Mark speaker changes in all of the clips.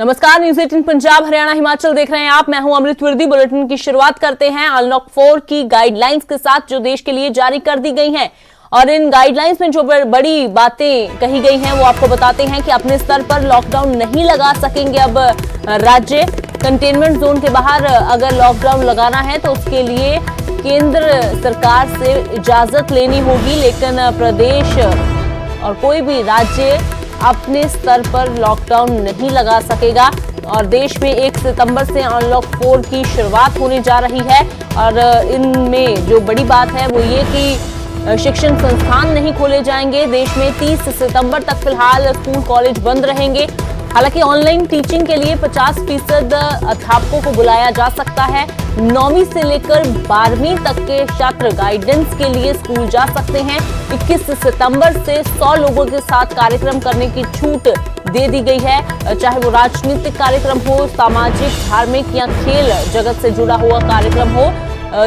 Speaker 1: नमस्कार, न्यूज़ 18 पंजाब हरियाणा हिमाचल देख रहे हैं आप। मैं हूं अमृत वर्दी। बुलेटिन की शुरुआत करते हैं अनलॉक 4 की गाइडलाइंस के साथ जो देश के लिए जारी कर दी गई हैं। और इन गाइडलाइंस में जो बड़ी बातें कही गई हैं वो आपको बताते हैं कि अपने स्तर पर लॉकडाउन नहीं लगा सकेंगे अब राज्य। कंटेनमेंट जोन के बाहर अगर लॉकडाउन लगाना है तो उसके लिए केंद्र सरकार से इजाजत लेनी होगी, लेकिन प्रदेश और कोई भी राज्य अपने स्तर पर लॉकडाउन नहीं लगा सकेगा। और देश में 1 सितंबर से अनलॉक 4 की शुरुआत होने जा रही है। और इनमें जो बड़ी बात है वो ये कि शिक्षण संस्थान नहीं खोले जाएंगे। देश में 30 सितंबर तक फिलहाल स्कूल कॉलेज बंद रहेंगे। हालांकि ऑनलाइन टीचिंग के लिए 50% अध्यापकों को बुलाया जा सकता है। 9वीं से लेकर 12वीं तक के छात्र गाइडेंस के लिए स्कूल जा सकते हैं। 21 सितंबर से 100 लोगों के साथ कार्यक्रम करने की छूट दे दी गई है, चाहे वो राजनीतिक कार्यक्रम हो, सामाजिक, धार्मिक या खेल जगत से जुड़ा हुआ कार्यक्रम हो।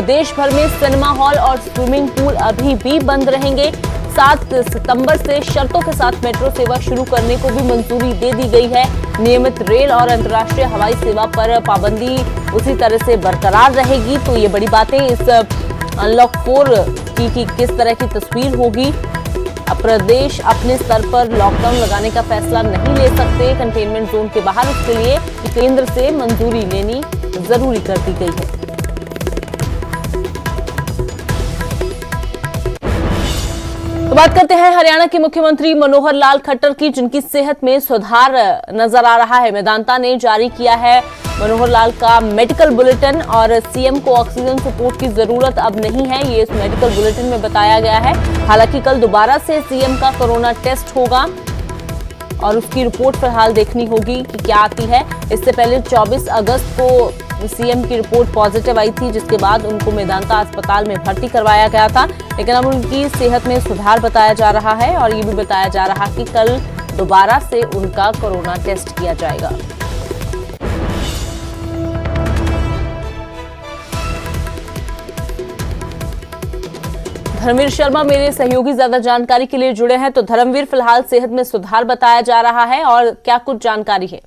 Speaker 1: देश भर में सिनेमा हॉल और स्विमिंग पूल अभी भी बंद रहेंगे। 7 सितंबर से शर्तों के साथ मेट्रो सेवा शुरू करने को भी मंजूरी दे दी गई है। नियमित रेल और अंतर्राष्ट्रीय हवाई सेवा पर पाबंदी उसी तरह से बरकरार रहेगी। तो ये बड़ी बातें इस अनलॉक 4 की किस तरह की तस्वीर होगी। अब प्रदेश अपने स्तर पर लॉकडाउन लगाने का फैसला नहीं ले सकते कंटेनमेंट जोन के बाहर, उसके लिए केंद्र से मंजूरी लेनी जरूरी कर दी गई है। तो बात करते हैं हरियाणा के मुख्यमंत्री मनोहर लाल खट्टर की, जिनकी सेहत में सुधार नजर आ रहा है। मेदांता ने जारी किया है मनोहर लाल का मेडिकल बुलेटिन और सीएम को ऑक्सीजन सपोर्ट की जरूरत अब नहीं है, ये इस मेडिकल बुलेटिन में बताया गया है। हालांकि कल दोबारा से सीएम का कोरोना टेस्ट होगा और उसकी रिपोर्ट फिलहाल देखनी होगी कि क्या आती है। इससे पहले 24 अगस्त को सीएम की रिपोर्ट पॉजिटिव आई थी, जिसके बाद उनको मेदांता अस्पताल में भर्ती करवाया गया था। लेकिन अब उनकी सेहत में सुधार बताया जा रहा है और ये भी बताया जा रहा है कि कल दोबारा से उनका कोरोना टेस्ट किया जाएगा। धर्मवीर शर्मा मेरे सहयोगी ज्यादा जानकारी के लिए जुड़े हैं। तो धर्मवीर, फिलहाल सेहत में सुधार बताया जा रहा है और क्या कुछ जानकारी है?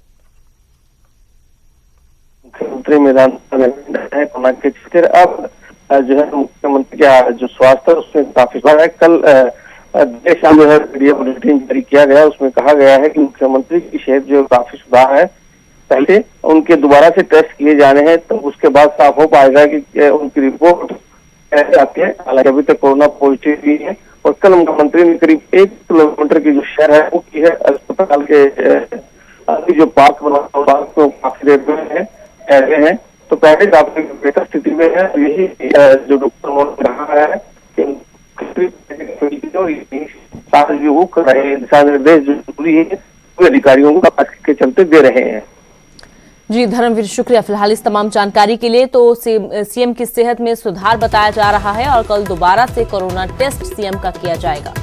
Speaker 2: मुख्यमंत्री मेदांता ने कोरोना के चलते अब जो है मुख्यमंत्री का जो स्वास्थ्य है उसमें काफी सुधार है। कल देर शाम जो है मीडिया बुलेटिन जारी किया गया, उसमें कहा गया है कि मुख्यमंत्री की सेहत जो काफी सुधार है। पहले उनके दोबारा से टेस्ट किए जाने हैं तो उसके बाद साफ हो पाएगा कि उनकी रिपोर्ट कैसे आती है। हालांकि अभी तक कोरोना पॉजिटिव ही है। और कल मुख्यमंत्री ने करीब 1 किलोमीटर की जो शहर है वो की है अस्पताल के जो पार्क बना को काफी देर में है तो पहले काफी बेहतर स्थिति में है। यही जो डॉक्टर ने कहा है कि वो कर रहे हैं, दिशा निर्देश जो जरूरी है अधिकारियों को के चलते दे रहे हैं।
Speaker 1: जी धर्मवीर, शुक्रिया फिलहाल इस तमाम जानकारी के लिए। तो सीएम की सेहत में सुधार बताया जा रहा है और कल दोबारा से कोरोना टेस्ट सीएम का किया जाएगा।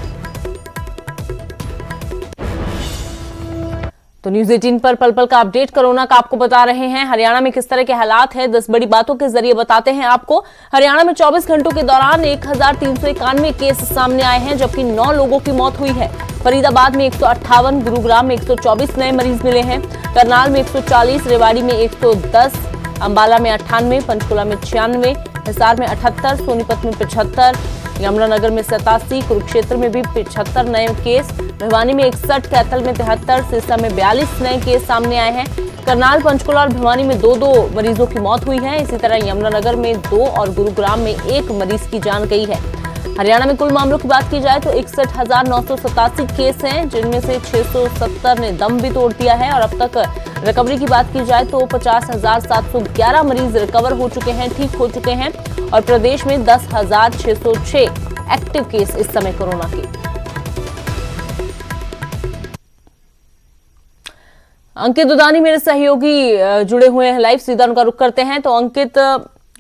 Speaker 1: तो न्यूज़ 18 पर पल पल का अपडेट कोरोना का आपको बता रहे हैं। हरियाणा में किस तरह के हालात हैं 10 बड़ी बातों के जरिए बताते हैं आपको। हरियाणा में 24 घंटों के दौरान 1391 केस सामने आए हैं, जबकि 9 लोगों की मौत हुई है। फरीदाबाद में 158, गुरुग्राम में 124 नए मरीज मिले हैं। करनाल में 140, रेवाड़ी में 110, अंबाला में 98, पंचकुला में 96, हिसार में 78, सोनीपत में 75, यमुनानगर में 87, कुरुक्षेत्र में भी 75 नए केस, भिवानी में 61, कैथल में 73, सिरसा में 42 नए केस सामने आए हैं। करनाल, पंचकुला और भिवानी में 2-2 मरीजों की मौत हुई है। इसी तरह यमुनानगर में 2 और गुरुग्राम में 1 मरीज की जान गई है। हरियाणा में कुल मामलों की बात की जाए तो 61,987 केस हैं, जिनमें से 670 ने दम भी तोड़ दिया है। और अब तक रिकवरी की बात की जाए तो 50,711 मरीज रिकवर हो चुके हैं, ठीक हो चुके हैं। और प्रदेश में 10,606 एक्टिव केस इस समय कोरोना के। अंकित दुदानी मेरे सहयोगी जुड़े हुए हैं लाइव, सीधा उनका रुख करते हैं। तो अंकित,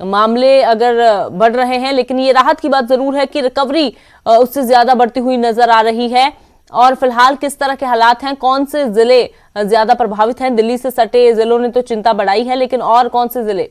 Speaker 1: मामले अगर बढ़ रहे हैं लेकिन ये राहत की बात जरूर है कि रिकवरी उससे ज्यादा बढ़ती हुई नजर आ रही है। और फिलहाल किस तरह के हालात हैं, कौन से जिले ज्यादा प्रभावित हैं? दिल्ली से सटे जिलों ने तो चिंता बढ़ाई है, लेकिन और कौन से जिले?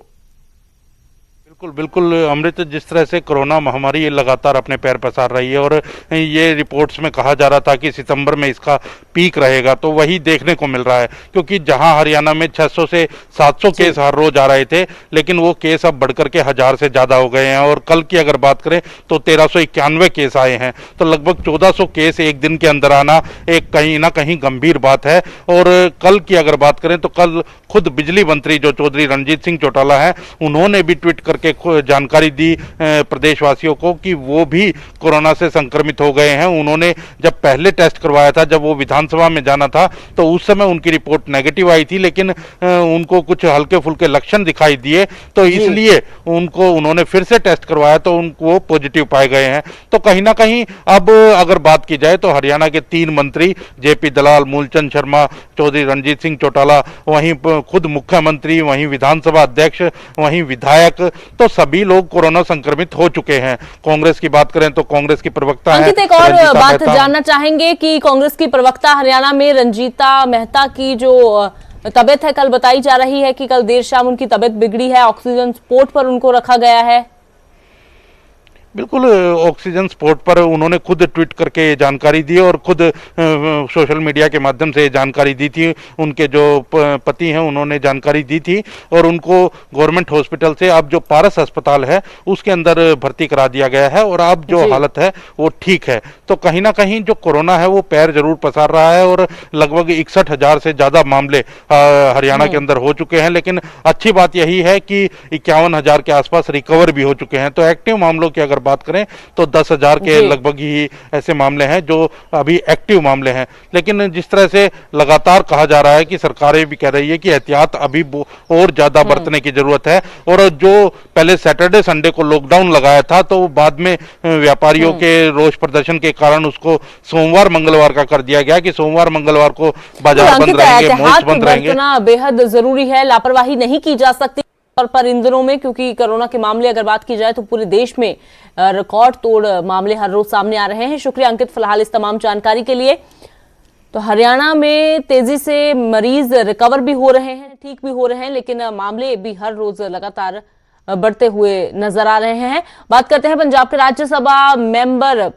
Speaker 3: बिल्कुल बिल्कुल अमृत, जिस तरह से कोरोना महामारी ये लगातार अपने पैर पसार रही है और ये रिपोर्ट्स में कहा जा रहा था कि सितंबर में इसका पीक रहेगा, तो वही देखने को मिल रहा है। क्योंकि जहां हरियाणा में 600 से 700 केस हर रोज आ रहे थे, लेकिन वो केस अब बढ़कर के 1000 से ज्यादा हो गए हैं। और कल की अगर बात करें तो 1391 केस आए हैं, तो लगभग 1400 केस एक दिन के अंदर आना एक कहीं ना कहीं गंभीर बात है। और कल की अगर बात करें तो कल खुद बिजली मंत्री जो चौधरी रणजीत सिंह चौटाला है, उन्होंने भी ट्वीट करके जानकारी दी प्रदेशवासियों को कि वो भी कोरोना से संक्रमित हो गए हैं। उन्होंने जब पहले टेस्ट करवाया था, जब वो विधानसभा में जाना था, तो उस समय उनकी रिपोर्ट नेगेटिव आई थी, लेकिन उनको कुछ हल्के फुल्के लक्षण दिखाई दिए, तो इसलिए उन्होंने फिर से टेस्ट करवाया तो उनको पॉजिटिव पाए गए हैं। तो कहीं ना कहीं अब अगर बात की जाए तो हरियाणा के 3 मंत्री जेपी दलाल, मूलचंद शर्मा, चौधरी रणजीत सिंह चौटाला, वहीं खुद मुख्यमंत्री, वहीं विधानसभा अध्यक्ष, वहीं विधायक, तो सभी लोग कोरोना संक्रमित हो चुके हैं। कांग्रेस की बात करें तो कांग्रेस की प्रवक्ता
Speaker 1: अंकित, एक और बात जानना चाहेंगे कि कांग्रेस की प्रवक्ता हरियाणा में रंजीता मेहता की जो तबीयत है, कल बताई जा रही है कि कल देर शाम उनकी तबीयत बिगड़ी है, ऑक्सीजन सपोर्ट पर उनको रखा गया है।
Speaker 3: बिल्कुल, ऑक्सीजन सपोर्ट पर उन्होंने खुद ट्वीट करके ये जानकारी दी और खुद सोशल मीडिया के माध्यम से ये जानकारी दी थी। उनके जो पति हैं उन्होंने जानकारी दी थी और उनको गवर्नमेंट हॉस्पिटल से अब जो पारस अस्पताल है उसके अंदर भर्ती करा दिया गया है और अब जो हालत है वो ठीक है। तो कहीं ना कहीं जो कोरोना है वो पैर जरूर पसार रहा है और लगभग 61,000 से ज्यादा मामले हरियाणा के अंदर हो चुके हैं, लेकिन अच्छी बात यही है कि 51,000 के आसपास रिकवर भी हो चुके हैं। तो एक्टिव मामलों की अगर बात करें तो 10,000 के लगभग ही ऐसे मामले हैं जो अभी एक्टिव मामले हैं। लेकिन जिस तरह से लगातार कहा जा रहा है कि सरकारें भी कह रही है कि एहतियात अभी और ज्यादा बरतने की जरूरत है। और जो पहले सैटरडे संडे को लॉकडाउन लगाया था तो बाद में व्यापारियों के रोष प्रदर्शन के कारण उसको सोमवार मंगलवार का कर दिया गया कि सोमवार मंगलवार को बाजार बंद रहेंगे, मॉल्स बंद रहेंगे।
Speaker 1: बेहद जरूरी है, लापरवाही नहीं की जा सकती पर इन दिनों में, क्योंकि कोरोना के मामले अगर बात की जाए तो पूरे देश में रिकॉर्ड तोड़ मामले हर रोज सामने आ रहे हैं। शुक्रिया अंकित फिलहाल इस तमाम जानकारी के लिए। तो हरियाणा में तेजी से मरीज रिकवर भी हो रहे हैं, ठीक भी हो रहे हैं, लेकिन मामले भी हर रोज लगातार बढ़ते हुए नजर आ रहे हैं। बात करते हैं पंजाब के राज्यसभा मेंबर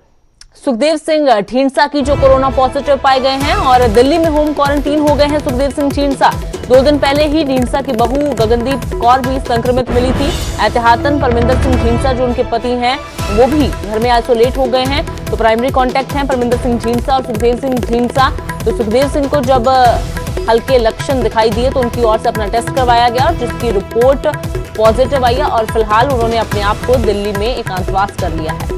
Speaker 1: सुखदेव सिंह ढींडसा की, जो कोरोना पॉजिटिव पाए गए हैं और दिल्ली में होम क्वारंटीन हो गए हैं सुखदेव सिंह ढींडसा। 2 दिन पहले ही ढींडसा की बहू गगनदीप कौर भी संक्रमित मिली थी। एहतियातन परमिंदर सिंह ढींडसा जो उनके पति हैं वो भी घर में आइसोलेट हो गए हैं। तो प्राइमरी कॉन्टैक्ट हैं परमिंदर सिंह ढींडसा और सुखदेव सिंह ढींडसा। तो सुखदेव सिंह को जब हल्के लक्षण दिखाई दिए तो उनकी ओर से अपना टेस्ट करवाया गया और जिसकी रिपोर्ट पॉजिटिव आई है और फिलहाल उन्होंने अपने आप को दिल्ली में एकांतवास कर लिया है।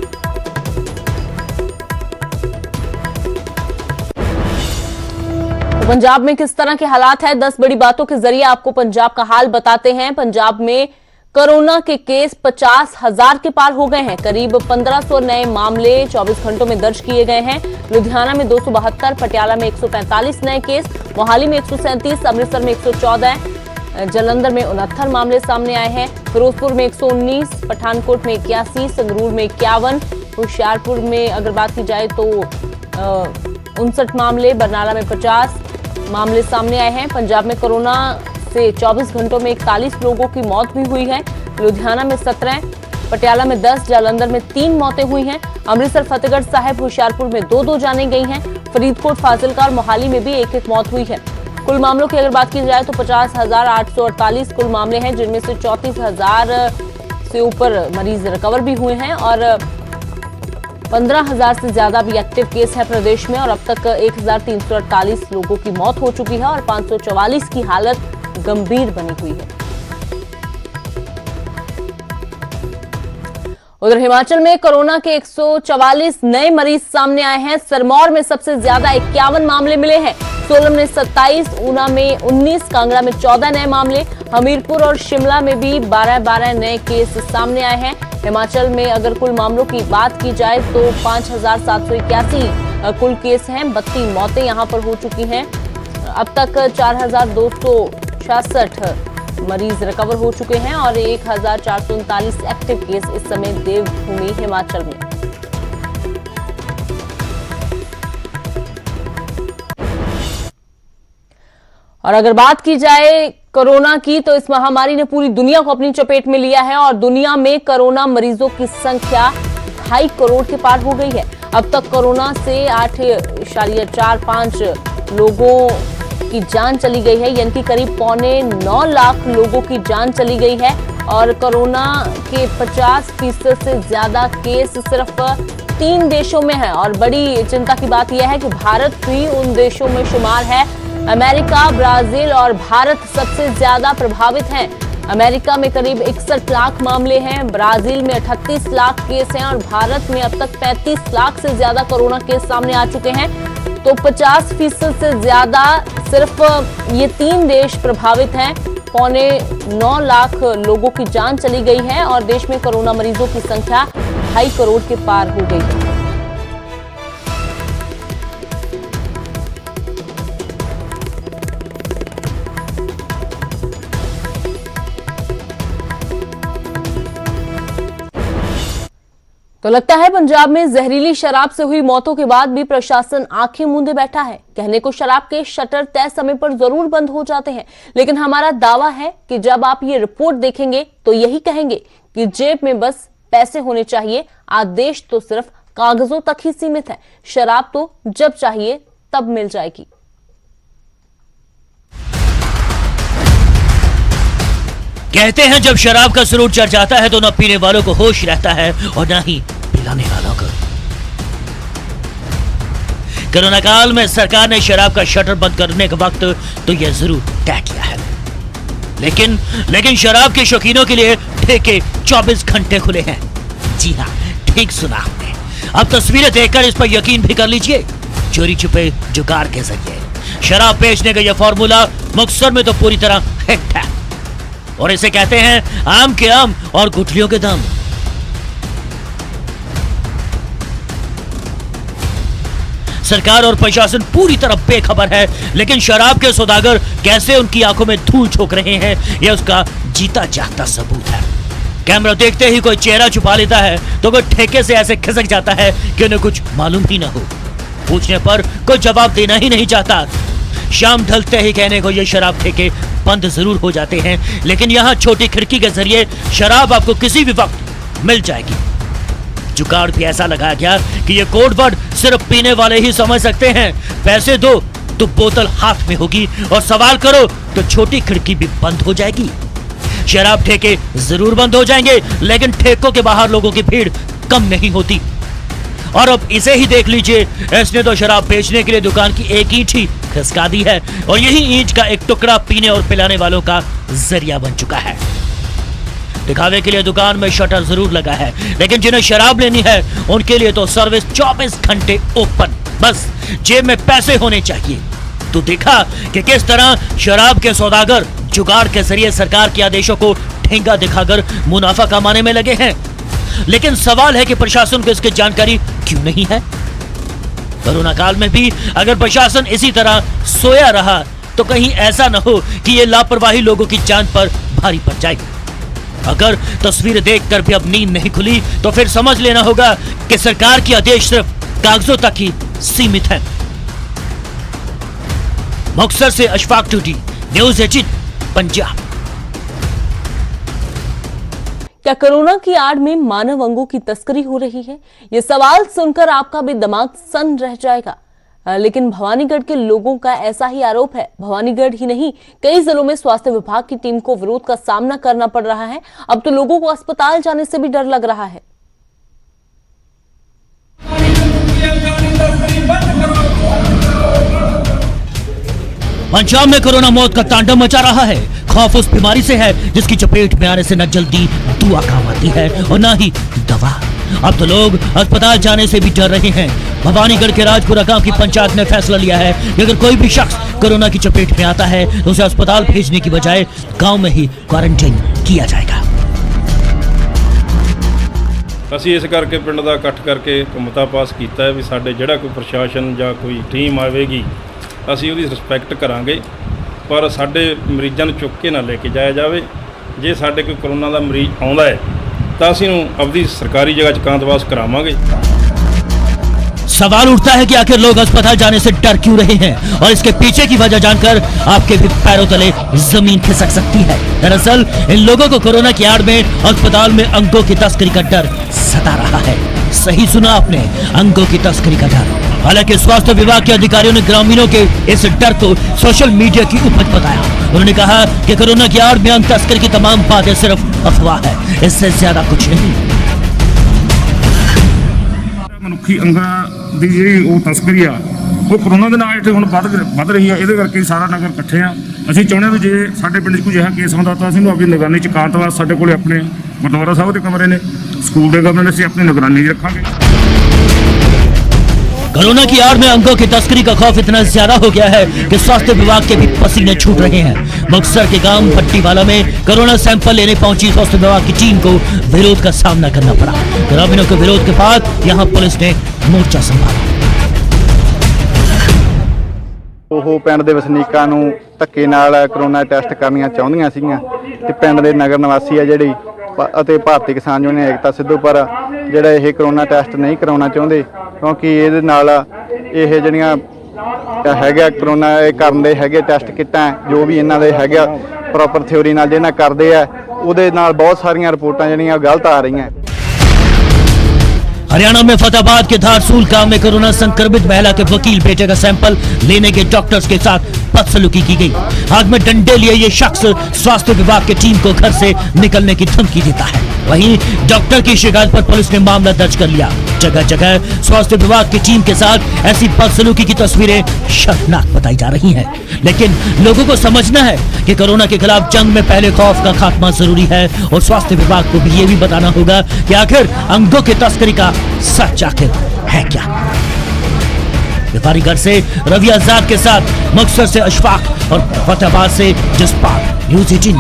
Speaker 1: पंजाब में किस तरह के हालात है, 10 बड़ी बातों के जरिए आपको पंजाब का हाल बताते हैं। पंजाब में कोरोना के केस 50,000 के पार हो गए हैं। करीब 1500 नए मामले 24 घंटों में दर्ज किए गए हैं। लुधियाना में 272, पटियाला में 145 नए केस, मोहाली में 137, अमृतसर में 114, जालंधर में 69 मामले सामने आए हैं। फिरोजपुर में 119, पठानकोट में 81, संगरूर में 51, होशियारपुर में अगर बात की जाए तो 59 मामले, बरनाला में 50 मामले सामने आए हैं। पंजाब में कोरोना से 24 घंटों में 41 लोगों की मौत भी हुई है। लुधियाना में 17, पटियाला में 10, जालंधर में 3 मौतें हुई हैं। अमृतसर, फतेहगढ़ साहिब, होशियारपुर में 2-2 जाने गई हैं। फरीदकोट, फाजिलका और मोहाली में भी 1-1 मौत हुई है। कुल मामलों की अगर बात की जाए तो 50,848 कुल मामले हैं, जिनमें से 34,000 से ऊपर मरीज रिकवर भी हुए हैं और 15,000 से ज्यादा भी एक्टिव केस है प्रदेश में और अब तक 1,348 लोगों की मौत हो चुकी है और 544 की हालत गंभीर बनी हुई है। उधर हिमाचल में कोरोना के 144 नए मरीज सामने आए हैं। सिरमौर में सबसे ज्यादा 51 मामले मिले हैं। सोलन में 27, ऊना में 19, कांगड़ा में 14 नए मामले, हमीरपुर और शिमला में भी 12-12 नए केस सामने आए हैं। हिमाचल में अगर कुल मामलों की बात की जाए तो 5,781 कुल केस हैं। 32 मौतें यहां पर हो चुकी हैं। अब तक 4,266 मरीज रिकवर हो चुके हैं और 1,439 एक्टिव केस इस समय देवभूमि हिमाचल में। और अगर बात की जाए कोरोना की तो इस महामारी ने पूरी दुनिया को अपनी चपेट में लिया है और दुनिया में कोरोना मरीजों की संख्या 2.5 करोड़ के पार हो गई है। अब तक कोरोना से 8.45 लोगों की जान चली गई है, यानी कि करीब 8.25 लाख लोगों की जान चली गई है और कोरोना के 50% से ज्यादा केस सिर्फ 3 देशों में है। और बड़ी चिंता की बात यह है कि भारत भी उन देशों में शुमार है। अमेरिका, ब्राजील और भारत सबसे ज्यादा प्रभावित हैं। अमेरिका में करीब 61 लाख मामले हैं, ब्राजील में 38 लाख केस हैं और भारत में अब तक 35 लाख से ज्यादा कोरोना केस सामने आ चुके हैं। तो 50% से ज्यादा सिर्फ ये 3 देश प्रभावित हैं। 8.25 लाख लोगों की जान चली गई है और देश में कोरोना मरीजों की संख्या 2.5 करोड़ के पार हो गई है। तो लगता है पंजाब में जहरीली शराब से हुई मौतों के बाद भी प्रशासन आंखें मूंदे बैठा है। कहने को शराब के शटर तय समय पर जरूर बंद हो जाते हैं, लेकिन हमारा दावा है कि जब आप ये रिपोर्ट देखेंगे तो यही कहेंगे कि जेब में बस पैसे होने चाहिए। आदेश तो सिर्फ कागजों तक ही सीमित है। शराब तो जब चाहिए तब मिल जाएगी।
Speaker 4: कहते हैं जब शराब का सुरूर चढ़ जाता है तो न पीने वालों को होश रहता है और न ही पिलाने वालों को। कोरोना काल में सरकार ने शराब का शटर बंद करने के वक्त तो यह जरूर तय किया है, लेकिन शराब के शौकीनों के लिए ठेके 24 घंटे खुले हैं। जी हाँ, ठीक सुना आपने। अब तस्वीरें देखकर इस पर यकीन भी कर लीजिए। चोरी छुपे जुगाड़ के जरिए शराब बेचने का यह फॉर्मूला मुक्तसर में तो पूरी तरह हिट है और इसे कहते हैं आम के आम और गुठलियों के दाम। सरकार और प्रशासन पूरी तरह बेखबर है, लेकिन शराब के सौदागर कैसे उनकी आंखों में धूल झोंक रहे हैं यह उसका जीता जागता सबूत है। कैमरा देखते ही कोई चेहरा छुपा लेता है तो कोई ठेके से ऐसे खिसक जाता है कि उन्हें कुछ मालूम ही ना हो। पूछने पर कोई जवाब देना ही नहीं चाहता। शाम ढलते ही कहने को ये शराब ठेके बंद जरूर हो जाते हैं, लेकिन यहाँ छोटी खिड़की के जरिए शराब आपको किसी भी वक्त मिल जाएगी। जुगाड़ भी ऐसा लगाया गया कि ये कोड वर्ड सिर्फ पीने वाले ही समझ सकते हैं। पैसे दो तो बोतल हाथ में होगी और सवाल करो तो छोटी खिड़की भी बंद हो जाएगी। शराब ठेके जरूर बंद हो जाएंगे, लेकिन ठेकों के बाहर लोगों की भीड़ कम नहीं होती। और अब इसे ही देख लीजिए, इसने तो शराब बेचने के लिए दुकान की एक ईंट ही खिसका दी है और यही ईंट का एक टुकड़ा पीने और पिलाने वालों का जरिया बन चुका है। दिखावे के लिए दुकान में शटर जरूर लगा है, लेकिन जिन्हें शराब लेनी है उनके लिए तो सर्विस 24 घंटे ओपन। बस जेब में पैसे होने चाहिए। तो देखा कि किस तरह शराब के सौदागर जुगाड़ के जरिए सरकार के आदेशों को ठेंगा दिखाकर मुनाफा कमाने में लगे हैं। लेकिन सवाल है कि प्रशासन को इसकी जानकारी क्यों नहीं है। कोरोना काल में भी अगर प्रशासन इसी तरह सोया रहा तो कहीं ऐसा न हो कि ये लापरवाही लोगों की जान पर भारी पड़ जाए। अगर तस्वीरें देखकर भी अब नींद नहीं खुली तो फिर समझ लेना होगा कि सरकार के आदेश सिर्फ कागजों तक ही सीमित है। मुक्तसर से अशफाक टूटी, न्यूज़ 18 पंजाब।
Speaker 1: क्या कोरोना की आड़ में मानव अंगों की तस्करी हो रही है? यह सवाल सुनकर आपका भी दिमाग सन्न रह जाएगा। लेकिन भवानीगढ़ के लोगों का ऐसा ही आरोप है। भवानीगढ़ ही नहीं, कई जिलों में स्वास्थ्य विभाग की टीम को विरोध का सामना करना पड़ रहा है। अब तो लोगों को अस्पताल जाने से भी डर लग रहा है।
Speaker 4: पंजाब में कोरोना मौत का तांडव मचा रहा है। खौफ उस बीमारी से है जिसकी चपेट में आने से न जल्दी दुआ काम आती है और न ही दवा। अब तो लोग अस्पताल जाने से भी डर रहे हैं। भवानीगढ़ के राजपुरा गांव की पंचायत ने फैसला लिया है कि अगर कोई भी शख्स कोरोना की चपेट में आता है तो उसे अस्पताल भेजने की बजाय गांव में ही क्वारंटाइन किया जाएगा।
Speaker 5: ਅਸੀਂ ਇਸ ਕਰਕੇ ਪਿੰਡ ਦਾ ਇਕੱਠ ਕਰਕੇ ਮਤਾ ਪਾਸ ਕੀਤਾ ਹੈ ਵੀ ਸਾਡੇ ਜਿਹੜਾ ਕੋਈ ਪ੍ਰਸ਼ਾਸਨ ਜਾਂ ਕੋਈ ਟੀਮ ਆਵੇਗੀ ਅਸੀਂ ਉਹਦੀ ਰਿਸਪੈਕਟ ਕਰਾਂਗੇ, ਪਰ ਸਾਡੇ ਮਰੀਜ਼ਾਂ ਨੂੰ ਚੁੱਕ ਕੇ ਨਾ ਲੈ ਕੇ ਜਾਇਆ ਜਾਵੇ। ਜੇ ਸਾਡੇ ਕੋਈ ਕਰੋਨਾ ਦਾ ਮਰੀਜ਼ ਆਉਂਦਾ ਹੈ ਤਾਂ ਅਸੀਂ ਨੂੰ ਆਪਣੀ ਸਰਕਾਰੀ ਜਗ੍ਹਾ 'ਚ ਕਾਂਤਵਾਸ ਕਰਾਵਾਂਗੇ।
Speaker 4: सवाल उठता है कि आखिर लोग अस्पताल जाने से डर क्यों रहे हैं, और इसके पीछे की वजह जानकर आपके भी पैरों तले जमीन खिसक सकती है। दरअसल इन लोगों को कोरोना की आड़ में अस्पताल में अंगों की तस्करी का डर सता रहा है। सही सुना आपने, अंगों की तस्करी का डर। हालांकि स्वास्थ्य विभाग के अधिकारियों ने ग्रामीणों के इस डर को सोशल मीडिया की उपज बताया। उन्होंने कहा कि कोरोना की आड़ में अंग तस्करी की तमाम बातें सिर्फ अफवाह है, इससे ज्यादा कुछ नहीं।
Speaker 6: ਮਨੁੱਖੀ ਅੰਗਾਂ ਦੀ ਜਿਹੜੀ ਉਹ ਤਸਕਰੀ ਆ ਉਹ ਕਰੋਨਾ ਦੇ ਨਾਲ ਇੱਥੇ ਹੁਣ ਵੱਧ ਰਹੀ ਆ। ਇਹਦੇ ਕਰਕੇ ਸਾਰਾ ਨਗਰ ਇਕੱਠੇ ਆ। ਅਸੀਂ ਚਾਹੁੰਦੇ ਹਾਂ ਵੀ ਜੇ ਸਾਡੇ ਪਿੰਡ 'ਚ ਕੋਈ ਅਜਿਹਾ ਕੇਸ ਹੁੰਦਾ ਤਾਂ ਅਸੀਂ ਉਹਨੂੰ ਆਪਣੀ ਨਿਗਰਾਨੀ 'ਚ ਇਕਾਂਤਵਾਸ ਸਾਡੇ ਕੋਲੇ ਆਪਣੇ ਗੁਰਦੁਆਰਾ ਸਾਹਿਬ ਦੇ ਕਮਰੇ ਨੇ, ਸਕੂਲ ਦੇ ਕਮਰੇ ਨੇ, ਅਸੀਂ ਆਪਣੀ ਨਿਗਰਾਨੀ 'ਚ ਰੱਖਾਂਗੇ।
Speaker 4: कोरोना की आड़ में अंगों की तस्करी का खौफ इतना ज्यादा हो गया है कि स्वास्थ्य विभाग के भी पसीने छूट रहे हैं। मुक्तसर के गांव भट्टीवाला में कोरोना सैंपल लेने पहुंची स्वास्थ्य विभाग की टीम को विरोध का सामना करना पड़ा। ग्रामीणों के विरोध के बाद यहां पुलिस ने मोर्चा संभाला।
Speaker 7: ਉਹ ਪਿੰਡ ਦੇ ਵਸਨੀਕਾਂ ਨੂੰ ਧੱਕੇ ਨਾਲ ਕਰੋਨਾ ਟੈਸਟ ਕਰਨੀਆਂ ਚਾਹੁੰਦੀਆਂ ਸੀਗੀਆਂ ਤੇ ਪਿੰਡ ਦੇ ਨਗਰ ਨਿਵਾਸੀ ਆ ਜਿਹੜੀ ਅਤੇ ਭਾਰਤੀ ਕਿਸਾਨ ਯੂਨੀਅਨ ਏਕਤਾ ਸਿੱਧੂਪੁਰ ਜਿਹੜਾ ਇਹ ਕਰੋਨਾ ਟੈਸਟ ਨਹੀਂ ਕਰਾਉਣਾ ਚਾਹੁੰਦੇ, ਕਿਉਂਕਿ ਇਹਦੇ ਨਾਲ ਇਹ ਜਿਹੜੀਆਂ ਹੈਗਾ ਕਰੋਨਾ ਇਹ ਕਰਨ ਦੇ ਹੈਗੇ ਟੈਸਟ ਕਿੱਟਾਂ ਜੋ ਵੀ ਇਹਨਾਂ ਦੇ ਹੈਗਾ ਪ੍ਰੋਪਰ ਥਿਊਰੀ ਨਾਲ ਜਿਹਨਾਂ ਕਰਦੇ ਆ ਉਹਦੇ ਨਾਲ ਬਹੁਤ ਸਾਰੀਆਂ ਰਿਪੋਰਟਾਂ ਜਿਹੜੀਆਂ ਗਲਤ ਆ रही।
Speaker 4: हरियाणा में फतेहाबाद के धारसूल गांव में कोरोना संक्रमित महिला के वकील बेटे का सैंपल लेने के डॉक्टर्स के साथ बदसलूकी की गई। हाथ में डंडे लिए ये शख्स स्वास्थ्य विभाग की टीम को घर से निकलने की धमकी देता है। वहीं डॉक्टर की शिकायत पर पुलिस ने मामला दर्ज कर लिया। जगह जगह स्वास्थ्य विभाग की टीम के साथ ऐसी बदसलूकी की तस्वीरें शर्मनाक बताई जा रही हैं। लेकिन लोगों को समझना है कि कोरोना के खिलाफ जंग में पहले खौफ का खात्मा जरूरी है, और स्वास्थ्य विभाग को भी ये भी बताना होगा कि आखिर अंगों की तस्करी का सच आखिर है क्या। व्यापारीगढ़ से रवि आजाद के साथ मुक्तसर से अशफाक और फतेहाबाद से जसपाल, न्यूज़ 18।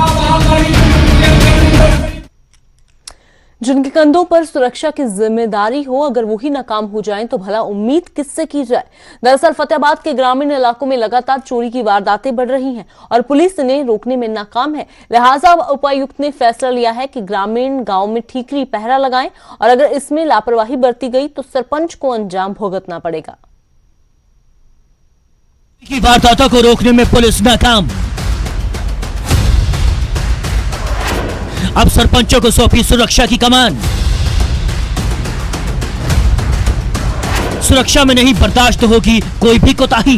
Speaker 1: जिनके कंधों पर सुरक्षा की जिम्मेदारी हो, अगर वही नाकाम हो जाएं तो भला उम्मीद किससे की जाए। दरअसल फतेहाबाद के ग्रामीण इलाकों में लगातार चोरी की वारदातें बढ़ रही हैं और पुलिस ने रोकने में नाकाम है। लिहाजा उपायुक्त ने फैसला लिया है कि ग्रामीण गांव में ठीकरी पहरा लगाएं, और अगर इसमें लापरवाही बरती गई तो सरपंच को अंजाम भुगतना पड़ेगा।
Speaker 4: की वारदातों को रोकने में पुलिस नाकाम। अब सरपंचों को सौंपी सुरक्षा की कमान। सुरक्षा में नहीं बर्दाश्त होगी कोई भी कोताही।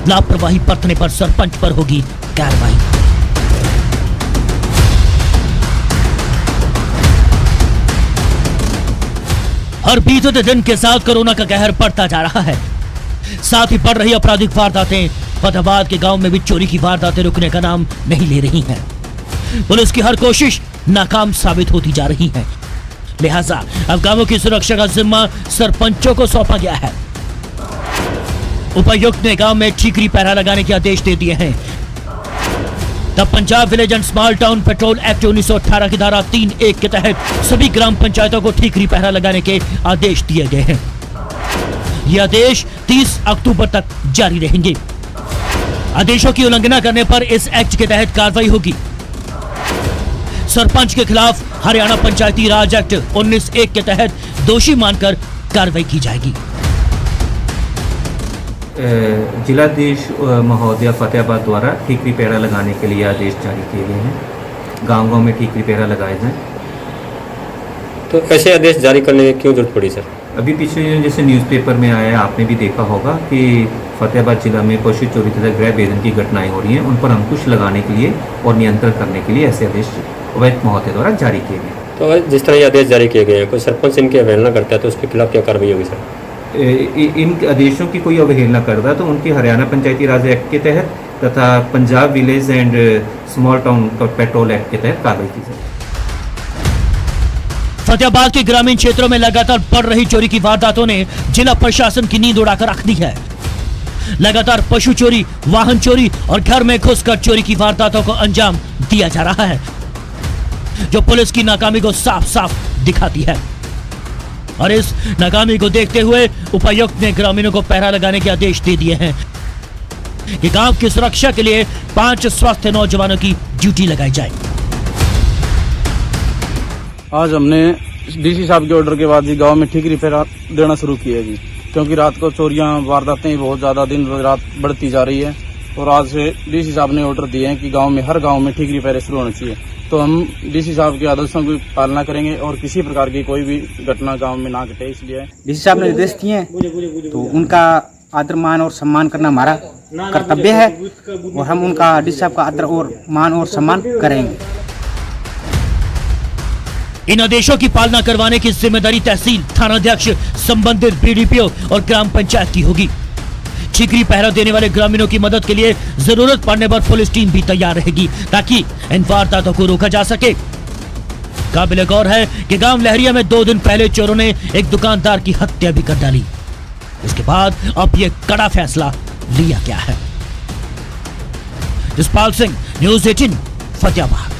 Speaker 4: लापरवाही बरतने पर सरपंच पर होगी कार्रवाई। हर बीतते दिन के साथ कोरोना का कहर बढ़ता जा रहा है, साथ ही बढ़ रही आपराधिक वारदातें फतेहाबाद के गांव में भी चोरी की वारदातें रुकने का नाम नहीं ले रही हैं। पुलिस की हर कोशिश नाकाम साबित होती जा रही है। लिहाजा अब गांवों की सुरक्षा का जिम्मा सरपंचों को सौंपा गया है। उपायुक्त ने गांव में ठीकरी पहरा लगाने के आदेश दे दिए हैं। The Punjab village and small town petrol act 1918 की धारा 3(1) के तहत सभी ग्राम पंचायतों को ठीकरी पहरा लगाने के आदेश दिए गए हैं। ये आदेश 30 अक्टूबर तक जारी रहेंगे। आदेशों की उल्लंघना करने पर इस एक्ट के तहत कार्रवाई होगी। सरपंच के खिलाफ हरियाणा पंचायती राज एक्ट 19(1) के तहत दोषी मानकर कार्रवाई की जाएगी।
Speaker 8: जिलाधीश महोदय फतेहाबाद द्वारा ठीकरी पहरा लगाने के लिए आदेश जारी किए गए हैं। गांव-गांव में ठीकरी पहरा लगाए जाएं।
Speaker 9: तो ऐसे आदेश जारी करने की क्यों जरूरत पड़ी सर?
Speaker 8: अभी पीछे जैसे न्यूज़पेपर में आया, आपने भी देखा होगा कि फतेहाबाद जिला में पशु चोरी तथा गृह भेदन की घटनाएं हो रही हैं। उन पर अंकुश लगाने के लिए और नियंत्रण करने के लिए ऐसे आदेश उपायुक्त महोदय द्वारा जारी किए गए।
Speaker 9: तो जिस तरह ये आदेश जारी किए गए हैं, कोई सरपंच इनकी अवहेलना करता है तो उसके खिलाफ क्या कार्रवाई होगी सर?
Speaker 8: इन आदेशों की कोई अवहेलना करता है तो उनकी हरियाणा पंचायती राज एक्ट के तहत तथा Punjab village and small town petrol act के तहत कार्रवाई की जाएगी।
Speaker 4: फतेहाबाद के ग्रामीण क्षेत्रों में लगातार बढ़ रही चोरी की वारदातों ने जिला प्रशासन की नींद उड़ाकर रख दी है। लगातार पशु चोरी, वाहन चोरी और घर में घुसकर चोरी की वारदातों को अंजाम दिया जा रहा है, जो पुलिस की नाकामी को साफ साफ दिखाती है। और इस नाकामी को देखते हुए उपायुक्त ने ग्रामीणों को पहरा लगाने के आदेश दे दिए हैं कि गांव की सुरक्षा के लिए 5 स्वास्थ्य नौजवानों की ड्यूटी लगाई जाए।
Speaker 10: आज हमने डीसी साहब के ऑर्डर के बाद जी गांव में ठीक रिपेयर देना शुरू किया जी, क्योंकि रात को चोरियां वारदातें बहुत ज्यादा दिन रात बढ़ती जा रही है। और आज से डीसी साहब ने ऑर्डर दिए हैं कि गांव में हर गांव में ठीक रिपेयर शुरू होना चाहिए। तो हम डीसी साहब के आदेशों की पालना करेंगे और किसी प्रकार की कोई भी घटना गांव में ना घटे, इसलिए
Speaker 11: डीसी साहब ने निर्देश दिए हैं तो उनका आदर मान और सम्मान करना हमारा कर्तव्य है और हम उनका डीसी साहब का आदर और मान और सम्मान करेंगे।
Speaker 4: इन आदेशों की पालना करवाने की जिम्मेदारी तहसील, थानाध्यक्ष, संबंधित बीडीपीओ और ग्राम पंचायत की होगी। छिकरी पहरा देने वाले ग्रामीणों की मदद के लिए जरूरत पड़ने पर पुलिस टीम भी तैयार रहेगी ताकि इन वारदातों को रोका जा सके। काबिले गौर है कि गांव लहरिया में 2 दिन पहले चोरों ने एक दुकानदार की हत्या भी कर डाली। इसके बाद अब ये कड़ा फैसला लिया गया है। जसपाल सिंह, न्यूज़ 18, फतेहाबाद।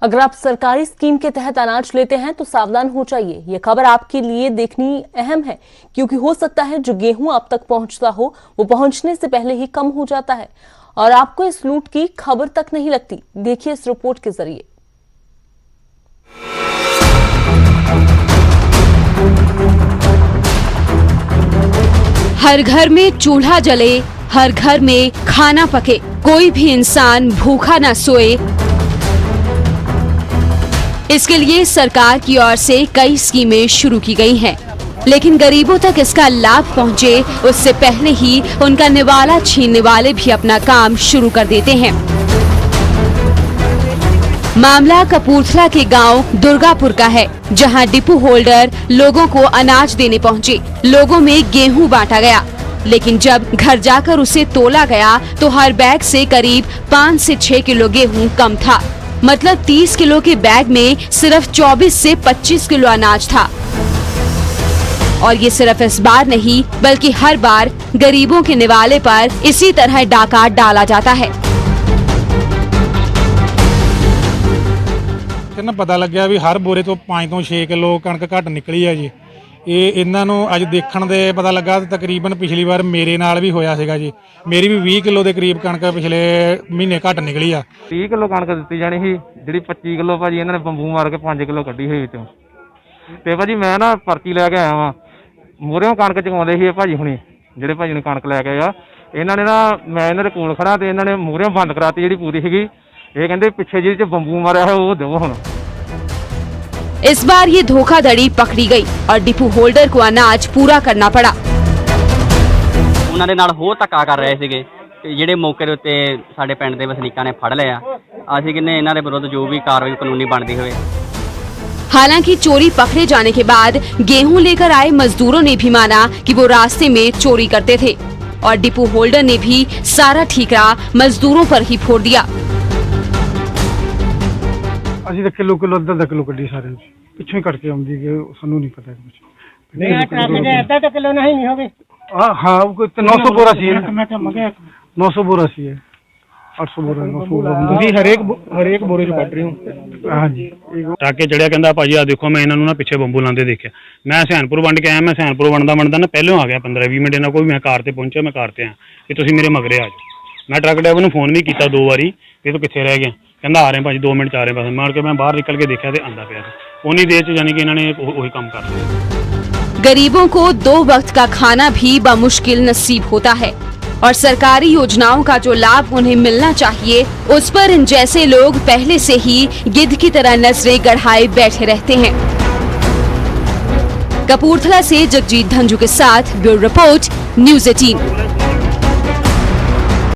Speaker 1: अगर आप सरकारी स्कीम के तहत अनाज लेते हैं तो सावधान हो जाइए। यह खबर आपके लिए देखनी अहम है, क्योंकि हो सकता है जो गेहूं आप तक पहुंचता हो वो पहुंचने से पहले ही कम हो जाता है और आपको इस लूट की खबर तक नहीं लगती। देखिए इस रिपोर्ट के जरिए।
Speaker 12: हर घर में चूल्हा जले, हर घर में खाना पके, कोई भी इंसान भूखा ना सोए, इसके लिए सरकार की ओर से कई स्कीमें शुरू की गई हैं। लेकिन गरीबों तक इसका लाभ पहुंचे उससे पहले ही उनका निवाला छीनने वाले भी अपना काम शुरू कर देते हैं। मामला कपूरथला के गांव दुर्गापुर का है, जहां डिपो होल्डर लोगों को अनाज देने पहुंचे। लोगों में गेहूं बांटा गया, लेकिन जब घर जाकर उसे तोला गया तो हर बैग से करीब 5 से 6 किलो गेहूं कम था। मतलब 30 किलो के बैग में सिर्फ 24 से 25 किलो अनाज था। और ये सिर्फ इस बार नहीं बल्कि हर बार गरीबों के निवाले पर इसी तरह डाका डाला जाता है।
Speaker 13: पता लग गया भी हर बोरे तो 5 ਤੋਂ 6 किलो कणक घट निकली है जी। ਇਹ ਇਹਨਾਂ ਨੂੰ ਅੱਜ ਦੇਖਣ ਦੇ ਪਤਾ ਲੱਗਾ ਤਕਰੀਬਨ ਪਿਛਲੀ ਵਾਰ ਮੇਰੇ ਨਾਲ ਵੀ ਹੋਇਆ ਸੀਗਾ ਜੀ। ਮੇਰੀ ਵੀ 20 ਕਿਲੋ ਦੇ ਕਰੀਬ ਕਣਕ ਪਿਛਲੇ ਮਹੀਨੇ ਘੱਟ ਨਿਕਲੀ ਆ।
Speaker 14: 30 ਕਿਲੋ ਕਣਕ ਦਿੱਤੀ ਜਾਣੀ ਸੀ, ਜਿਹੜੀ 25 ਕਿਲੋ ਭਾਜੀ ਇਹਨਾਂ ਨੇ ਬੰਬੂ ਮਾਰ ਕੇ 5 ਕਿਲੋ ਕੱਢੀ ਹੋਈ ਵਿੱਚੋਂ। ਤੇ ਭਾਜੀ ਮੈਂ ਨਾ ਪਰਚੀ ਲੈ ਕੇ ਆਇਆ ਵਾਂ, ਮੂਹਰਿਓਂ ਕਣਕ ਚੁਕਾਉਂਦੇ ਸੀ ਭਾਜੀ ਹੁਣੀ, ਜਿਹੜੇ ਭਾਜੀ ਨੇ ਕਣਕ ਲੈ ਕੇ ਆਇਆ। ਇਹਨਾਂ ਨੇ ਨਾ ਮੈਂ ਇਹਨਾਂ ਦੇ ਕੋਲ ਖੜਾ ਤੇ ਇਹਨਾਂ ਨੇ ਮੂਹਰਿਓਂ ਬੰਦ ਕਰਾਤੀ ਜਿਹੜੀ ਪੂਰੀ ਸੀਗੀ। ਇਹ ਕਹਿੰਦੇ ਪਿੱਛੇ ਜਿਹਦੇ ਚ ਬੰਬੂ ਮਾਰਿਆ ਹੈ ਉਹ ਦਿਓ ਹੁਣ।
Speaker 12: इस बार ये धोखाधड़ी पकड़ी गई और डिपो होल्डर को अनाज पूरा करना पड़ा।
Speaker 15: ਉਹਨਾਂ ਦੇ ਨਾਲ ਹੋਰ ਧੱਕਾ ਕਰ ਰਹੇ ਸੀਗੇ ਤੇ ਜਿਹੜੇ ਮੌਕੇ ਦੇ ਉੱਤੇ ਸਾਡੇ ਪਿੰਡ ਦੇ ਵਸਨੀਕਾਂ ਨੇ ਫੜ ਲਿਆ। ਅਸੀਂ ਕਹਿੰਦੇ ਇਹਨਾਂ ਦੇ ਵਿਰੁੱਧ ਜੋ ਵੀ ਕਾਰਵਾਈ ਕਾਨੂੰਨੀ ਬਣਦੀ ਹੋਵੇ।
Speaker 12: हालांकि चोरी पकड़े जाने के बाद गेहूं लेकर आए मजदूरों ने भी माना कि वो रास्ते में चोरी करते थे और डिपो होल्डर ने भी सारा ठीकरा मजदूरों पर ही फोड़ दिया।
Speaker 13: ਅਸੀਂ ਤਾਂ ਕਿਲੋ ਅੱਧਾ ਕਿਲੋ ਕੱਢੀ ਸਾਰੇ ਪਿੱਛੋਂ ਹੀ ਕੱਟ ਕੇ ਆਉਂਦੀ ਹੈ, ਸਾਨੂੰ ਨਹੀਂ ਪਤਾ ਕੁਝ। ਨਹੀਂ ਅੱਧਾ ਤਾਂ ਕਿਲੋ ਨਹੀਂ ਹੋਵੇ। ਹਾਂ ਕੋਈ 900 ਬੋਰਾ ਸੀ, ਮੈਂ ਕਿਹਾ ਮੰਗਿਆ 900 ਬੋਰਾ ਸੀ, 800 ਬੋਰਾ 900 ਬੋਰਾ ਤੁਸੀਂ ਹਰੇਕ ਬੋਰੇ ਚ ਕੱਢ ਰਹੇ ਹੋ। ਹਾਂਜੀ
Speaker 6: ਟਾਕੇ ਚੜਿਆ, ਕਹਿੰਦਾ ਭਾਜੀ ਆ ਦੇਖੋ ਮੈਂ ਇਹਨਾਂ ਨੂੰ ਨਾ ਪਿੱਛੇ ਬੰਬੂ ਲਾਉਂਦੇ ਦੇਖਿਆ। ਮੈਂ ਹਸੈਨਪੁਰ ਵੰਡ ਕੇ ਆਇਆ, ਮੈਂ ਹਸੈਨਪੁਰ ਵੰਡਦਾ ਨਾ ਪਹਿਲੋਂ ਆ ਗਿਆ 15-20 ਮਿੰਟ ਇਹਨਾਂ ਕੋਈ। ਮੈਂ ਕਾਰ ਤੇ ਪਹੁੰਚਿਆ, ਮੈਂ ਕਾਰ ਤੇ ਆਇਆ ਕਿ ਤੁਸੀਂ ਮੇਰੇ ਮਗਰੇ ਆ ਜਾਓ। ਮੈਂ ਟਰੱਕ ਡਰਾਈਵਰ ਨੂੰ ਫੋਨ ਵੀ ਕੀਤਾ 2 ਵਾਰੀ ਕਿ ਤੂੰ ਕਿੱਥੇ ਰਹਿ ਗਿਆ। ਕਹਿੰਦਾ ਆ ਰਹੇ ਭਾਜੀ 2 ਮਿੰਟ 'ਚ ਆ ਰਹੇ ਬਸ। ਮਾਰ ਕੇ ਮੈਂ ਬਾਹਰ निकल के देखा तो आंदा पिया था। उन्हीं देर च यानी कि इन्होंने वही काम कर लिया।
Speaker 12: गरीबों को 2 वक्त का खाना भी बमुश्किल नसीब होता है और सरकारी योजनाओं का जो लाभ उन्हें मिलना चाहिए उस पर इन जैसे लोग पहले से ही गिद्ध की तरह नजरें गड़ाए बैठे रहते हैं। कपूरथला से जगजीत धंजू के साथ ब्यूरो रिपोर्ट, न्यूज़ 18।